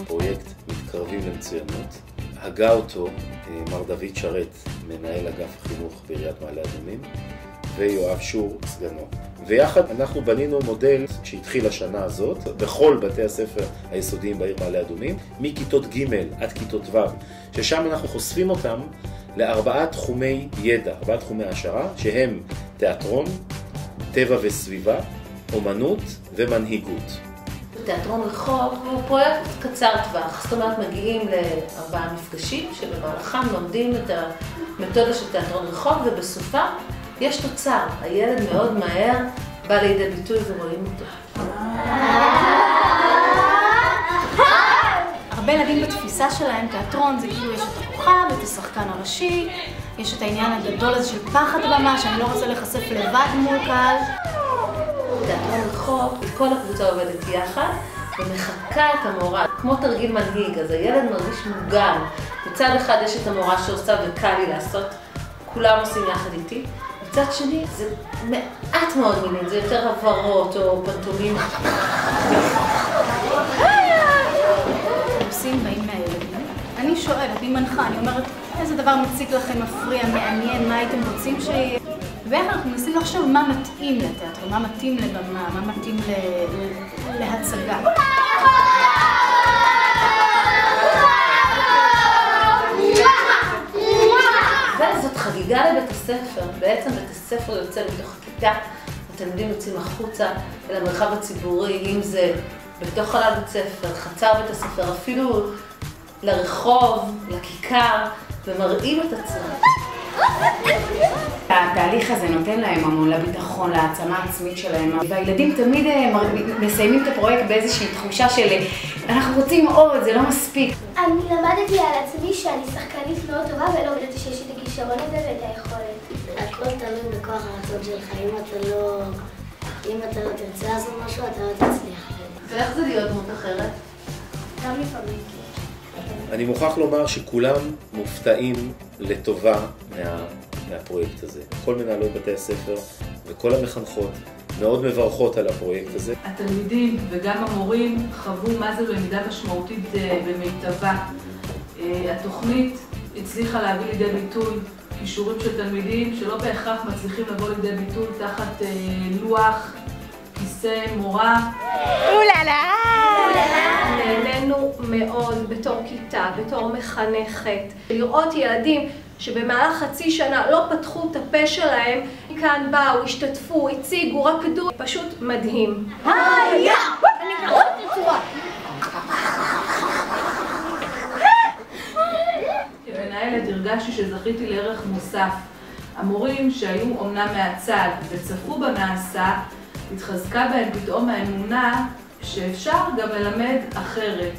פרויקט מתקרבים למצוינות. הגה אותו מר דוד שרת, מנהל אגף החינוך בעיריית מעלה אדומים, ויואב שור, סגנו. ויחד אנחנו בנינו מודל שהתחיל השנה הזאת בכל בתי הספר היסודיים בעיר מעלה אדומים, מכיתות ג' עד כיתות ו', ששם אנחנו חושפים אותם לארבעה תחומי ידע, ארבעה תחומי העשרה, שהם תיאטרון, טבע וסביבה, אומנות ומנהיגות. תיאטרון רחוב הוא פרויקט קצר טווח, זאת אומרת מגיעים לארבעה מפגשים שבמהלכם לומדים את המתודה של תיאטרון רחוב, ובסופה יש תוצר. הילד מאוד מהר בא לידי ביטוי ורואים אותו. הרבה ילדים בתפיסה שלהם, תיאטרון זה כאילו יש את הכוכב, את השחקן הראשי, יש את העניין הגדול הזה של פחד במה, שאני לא רוצה להיחשף לבד מול קהל. תיאטרון רחוב, כל הקבוצה עובדת יחד ומחקה את המורה, כמו תרגיל מנהיג, אז הילד מרגיש מוגן. מצד אחד יש את המורה שעושה וקל לי לעשות, כולם עושים יחד איתי. מצד שני, זה מעט מאוד מילים, זה יותר הברות או פנטומים. עושים באים מהילדים. אני שואלת, אני מנחה, אני אומרת, איזה דבר מציק לכם, מפריע, מעניין, מה הייתם רוצים שיהיה? ואיך אנחנו מנסים לחשוב מה מתאים לתיאטרון, מה מתאים לבמה, מה מתאים להצגה. וזאת חגיגה לבית הספר. בעצם בית הספר יוצא מתוך הכיתה, התלמידים יוצאים החוצה אל המרחב הציבורי, אם זה בתוך חלל בית ספר, חצר בית הספר, אפילו לרחוב, לכיכר, ומראים את עצמם. התהליך הזה נותן להם המון לביטחון, להעצמה העצמית שלהם, והילדים תמיד מסיימים את הפרויקט באיזושהי תחושה של אנחנו רוצים עוד, זה לא מספיק. אני למדתי על עצמי שאני שחקנית מאוד טובה ולא ידעתי שיש לי את הכישרון הזה ואת היכולת. הכל תלוי בכוח הרצון שלך, אם אתה לא תרצה לעשות משהו, אתה לא תצליח. ואיך זה להיות דמות אחרת? גם לפעמים. אני מוכרח לומר שכולם מופתעים לטובה מהפרויקט הזה. כל מנהלות בתי הספר וכל המחנכות מאוד מברכות על הפרויקט הזה. התלמידים וגם המורים חוו מה זה למידה משמעותית במיטבה. התוכנית הצליחה להביא לידי ביטוי כישורים של תלמידים שלא בהכרח מצליחים לבוא לידי ביטוי תחת לוח, כיסא, מורה. אוללה! נהנינו מאוד בתור כיתה, בתור מחנכת. לראות ילדים שבמהלך חצי שנה לא פתחו את הפה שלהם, כאן באו, השתתפו, הציגו, רקדו, פשוט מדהים. היה! אני מאוד תצורה. כמנהלת הרגשתי שזכיתי לערך מוסף. המורים שהיו אומנם מהצד וצפו בנעשה, התחזקה בהם פתאום האמונה שאפשר גם ללמד אחרת.